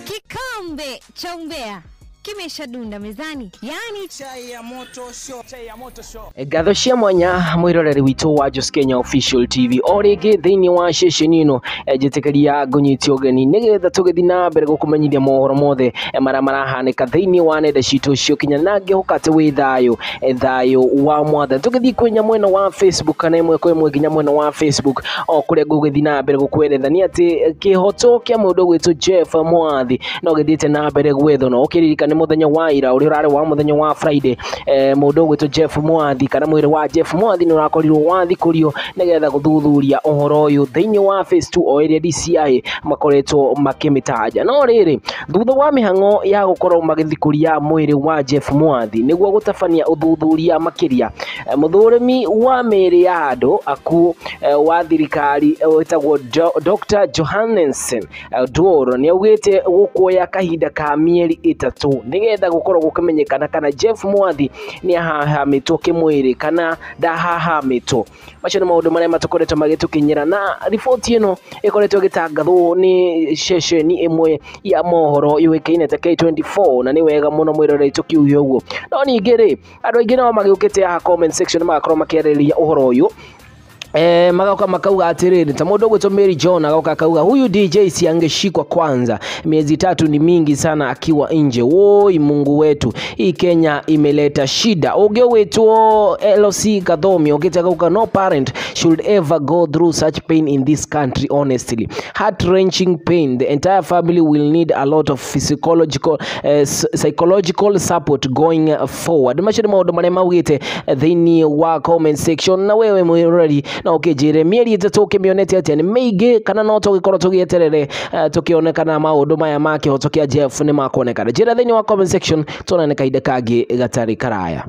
Kikombe cha umbea kimeshadunda mezani, yani chai ya moto show. Gathocia mwanya mwiroreri witu wa Just Kenya Official TV origi thiini wa ceceni njitikaria ngunyitio geni nigetha tugithina mbere gukumenyithia mohoro mothe marahanika thiini wa nenda citu cio kinya nange hukate wi thayo wa mwatha tugithi kwinya mwena wa Facebook kana imwe kwa imwe kinya mwena wa Facebook o kuria gugithina mbere gukwerethania ati kihoto kia mundu gwitu Jeff Mwathi no githite na mbere gwetho no ukiririka ni muthenya wa ira uri urare wa muthenya wa Friday mundu gwitu Jeff Mwathi kana mwiri wa Jeff Mwathi ni urakorirwo wathikurio nigetha guthuthuria uhoro uyu thiini wa phase 2 o area DCI makoretwo makimitaja no riri thutha wa mihango ya gukorwo magithikuria mwiri wa Jeff Mwathi niguo gutabania uthuthuria makiria muthurimi wa meri ya andu aku wa thirikari wetagwo Dr. Johansen Dworo ni augite gukuoya kahinda ka mieri 3 nigetha gukorwo gukimenyekana kana Jeff Mwathi ni ahahamitwo kimwiri kana ndahahamitwo macio ni maundu maria matukoretwo magitukinyira na riboti ino ikoretwo gitangathwo ni ceceni imwe ya mohoro yuikaine ta K24 na ni wega muno mwiroreri tukiuhio uguo no ningi ri andu aingi no magiukite ha comment section magakorwo makiarĩrĩria uhoro uyu magauka makauga atiriri ta mundu gwitwo Mary John agauka kauga huyu DJ si angeshikwa kwanza, miezi 3 ni mingi sana akiwa nje. Woi Mungu wetu, hii Kenya imeleta shida. Ogeo wetwo LC Kathomi ogete kauka no parent should ever go through such pain in this country, honestly heart-wrenching pain. The entire family will need a lot of psychological support going forward. Mashiri maundu maria maugite thiini wa comment section na wewe mwirori na ukijire mieri 3 ukimionete atia ni meige kana no tugikorwo tugieterere tukionekana maundu maya make hotokia Jeff ni makonekana. Jira thiini wa comment section tuonane kaida kangi gatari karaya.